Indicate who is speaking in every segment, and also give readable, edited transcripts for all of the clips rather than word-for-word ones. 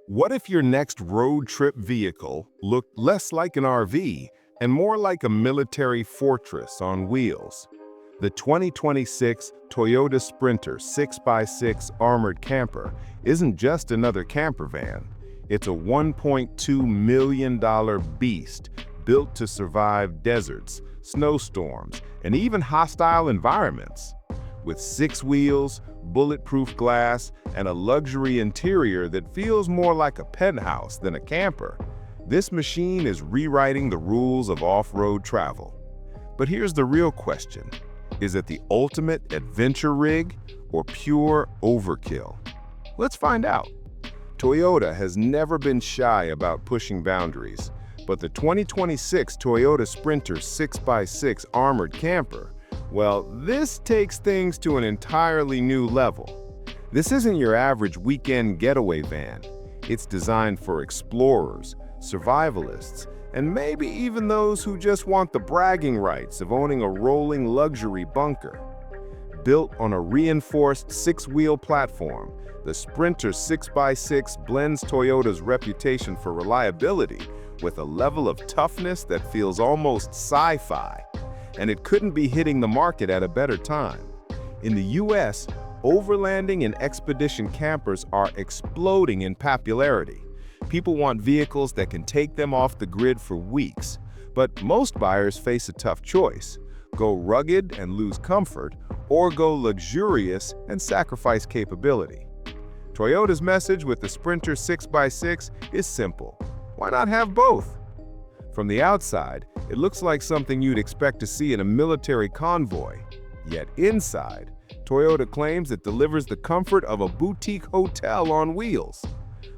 Speaker 1: What if your next road trip vehicle looked less like an RV and more like a military fortress on wheels? The 2026 Toyota Sprinter 6x6 armored camper isn't just another camper van. It's a $1.2 million beast built to survive deserts, snowstorms, and even hostile environments. With 6 wheels, bulletproof glass, and a luxury interior that feels more like a penthouse than a camper, this machine is rewriting the rules of off-road travel. But here's the real question. Is it the ultimate adventure rig or pure overkill? Let's find out. Toyota has never been shy about pushing boundaries, but the 2026 Toyota Sprinter 6x6 armored camper, well, this takes things to an entirely new level. This isn't your average weekend getaway van. It's designed for explorers, survivalists, and maybe even those who just want the bragging rights of owning a rolling luxury bunker. Built on a reinforced 6-wheel platform, the Sprinter 6x6 blends Toyota's reputation for reliability with a level of toughness that feels almost sci-fi. And it couldn't be hitting the market at a better time. In the US, overlanding and expedition campers are exploding in popularity. People want vehicles that can take them off the grid for weeks, but most buyers face a tough choice: go rugged and lose comfort, or go luxurious and sacrifice capability. Toyota's message with the Sprinter 6x6 is simple. Why not have both? From the outside, it looks like something you'd expect to see in a military convoy. Yet inside, Toyota claims it delivers the comfort of a boutique hotel on wheels.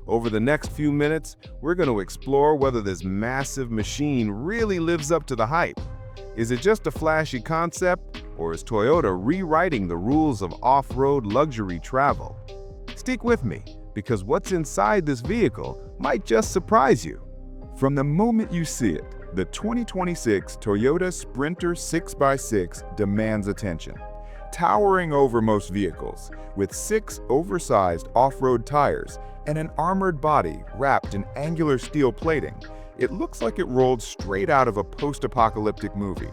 Speaker 1: Over the next few minutes, we're going to explore whether this massive machine really lives up to the hype. Is it just a flashy concept, or is Toyota rewriting the rules of off-road luxury travel? Stick with me, because what's inside this vehicle might just surprise you. From the moment you see it, the 2026 Toyota Sprinter 6x6 demands attention. Towering over most vehicles, with 6 oversized off-road tires and an armored body wrapped in angular steel plating, it looks like it rolled straight out of a post-apocalyptic movie.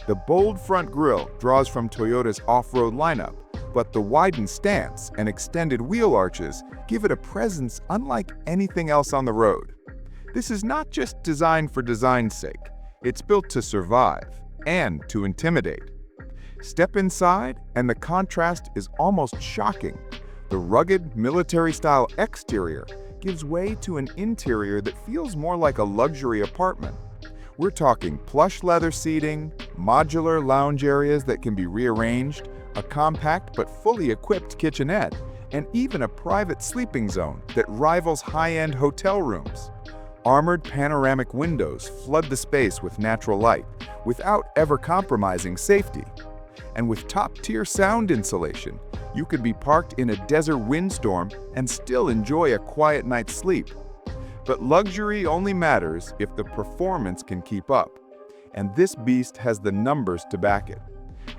Speaker 1: The bold front grille draws from Toyota's off-road lineup, but the widened stance and extended wheel arches give it a presence unlike anything else on the road. This is not just designed for design's sake. It's built to survive and to intimidate. Step inside, and the contrast is almost shocking. The rugged, military-style exterior gives way to an interior that feels more like a luxury apartment. We're talking plush leather seating, modular lounge areas that can be rearranged, a compact but fully equipped kitchenette, and even a private sleeping zone that rivals high-end hotel rooms. Armored panoramic windows flood the space with natural light without ever compromising safety. And with top-tier sound insulation, you could be parked in a desert windstorm and still enjoy a quiet night's sleep. But luxury only matters if the performance can keep up. And this beast has the numbers to back it.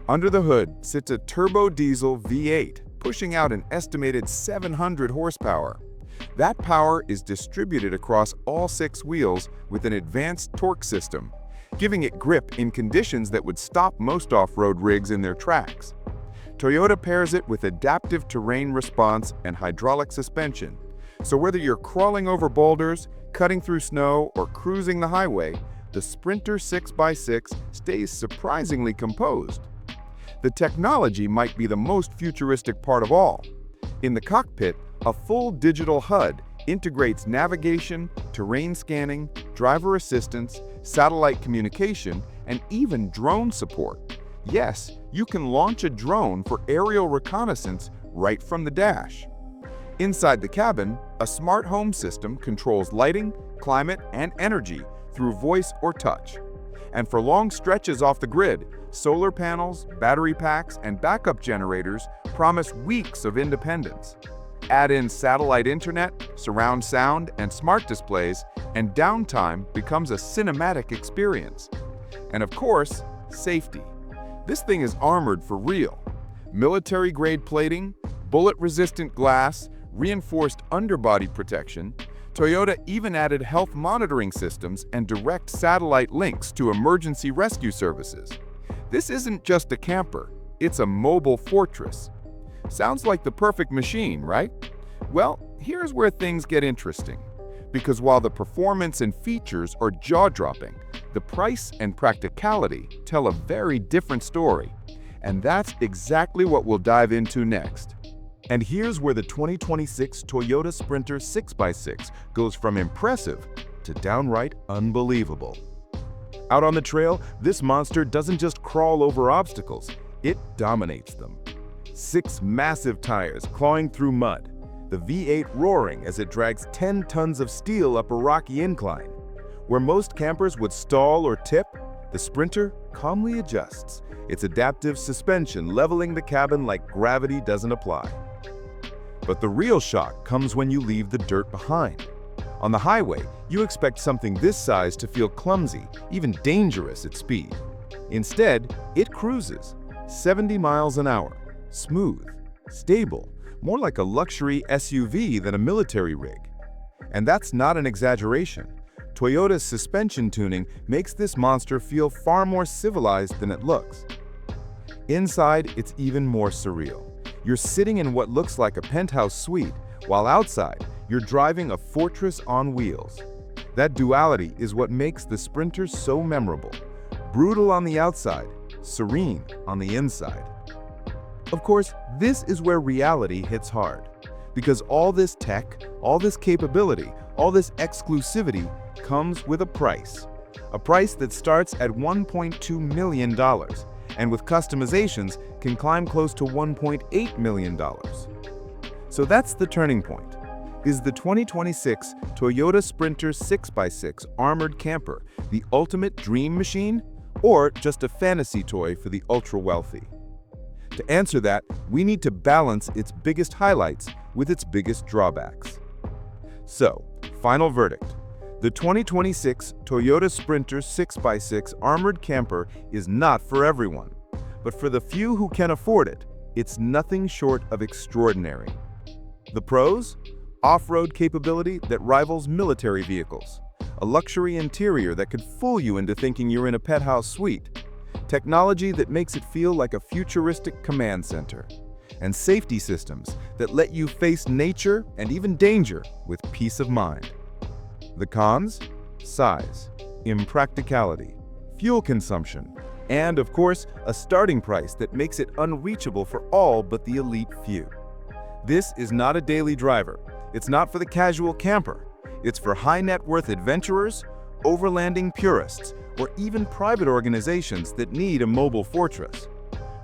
Speaker 1: Under the hood sits a turbo diesel V8, pushing out an estimated 700 horsepower. That power is distributed across all 6 wheels with an advanced torque system, giving it grip in conditions that would stop most off-road rigs in their tracks. Toyota pairs it with adaptive terrain response and hydraulic suspension, so whether you're crawling over boulders, cutting through snow, or cruising the highway, the Sprinter 6x6 stays surprisingly composed. The technology might be the most futuristic part of all. In the cockpit, a full digital HUD integrates navigation, terrain scanning, driver assistance, satellite communication, and even drone support. Yes, you can launch a drone for aerial reconnaissance right from the dash. Inside the cabin, a smart home system controls lighting, climate, and energy through voice or touch. And for long stretches off the grid, solar panels, battery packs, and backup generators promise weeks of independence. Add in satellite internet, surround sound, and smart displays, and downtime becomes a cinematic experience. And of course, safety. This thing is armored for real. Military-grade plating, bullet-resistant glass,
Speaker 2: reinforced underbody protection, Toyota even added health monitoring systems and direct satellite links to emergency rescue services. This isn't just a camper, it's a mobile fortress. Sounds like the perfect machine, right? Well, here's where things get interesting. Because while the performance and features are jaw-dropping, the price and practicality tell a very different story. And that's exactly what we'll dive into next.
Speaker 1: And here's where the 2026 Toyota Sprinter 6x6 goes from impressive to downright unbelievable. Out on the trail, this monster doesn't just crawl over obstacles, it dominates them. 6 massive tires clawing through mud, the V8 roaring as it drags 10 tons of steel up a rocky incline. Where most campers would stall or tip, the Sprinter calmly adjusts, its adaptive suspension leveling the cabin like gravity doesn't apply. But the real shock comes when you leave the dirt behind. On the highway, you expect something this size to feel clumsy, even dangerous at speed. Instead, it cruises 70 miles an hour, smooth, stable, more like a luxury SUV than a military rig. And that's not an exaggeration. Toyota's suspension tuning makes this monster feel far more civilized than it looks. Inside, it's even more surreal. You're sitting in what looks like a penthouse suite, while outside, you're driving a fortress on wheels. That duality is what makes the Sprinter so memorable. Brutal on the outside, serene on the inside. Of course, this is where reality hits hard. Because all this tech, all this capability, all this exclusivity comes with a price. A price that starts at $1.2 million, and with customizations can climb close to $1.8 million. So that's the turning point. Is the 2026 Toyota Sprinter 6x6 armored camper the ultimate dream machine, or just a fantasy toy for the ultra-wealthy? To answer that, we need to balance its biggest highlights with its biggest drawbacks. So, final verdict. The 2026 Toyota Sprinter 6x6 armored camper is not for everyone. But for the few who can afford it, it's nothing short of extraordinary. The pros? Off-road capability that rivals military vehicles. A luxury interior that could fool you into thinking you're in a penthouse suite. Technology that makes it feel like a futuristic command center. And safety systems that let you face nature and even danger with peace of mind. The cons? Size, impracticality, fuel consumption, and of course, a starting price that makes it unreachable for all but the elite few. This is not a daily driver. It's not for the casual camper. It's for high net worth adventurers, overlanding purists, or even private organizations that need a mobile fortress.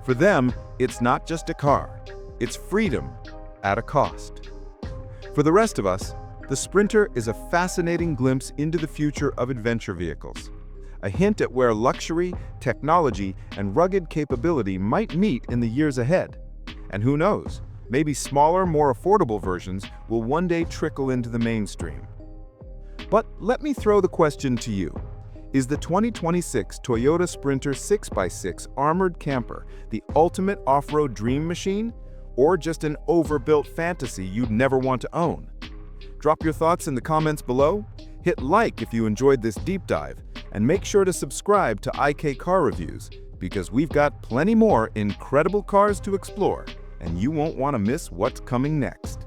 Speaker 1: For them, it's not just a car. It's freedom at a cost. For the rest of us, the Sprinter is a fascinating glimpse into the future of adventure vehicles. A hint at where luxury, technology, and rugged capability might meet in the years ahead. And who knows, maybe smaller, more affordable versions will one day trickle into the mainstream. But let me throw the question to you. Is the 2026 Toyota Sprinter 6x6 armored camper the ultimate off-road dream machine, or just an overbuilt fantasy you'd never want to own? Drop your thoughts in the comments below, hit like if you enjoyed this deep dive, and make sure to subscribe to IK Car Reviews, because we've got plenty more incredible cars to explore, and you won't want to miss what's coming next.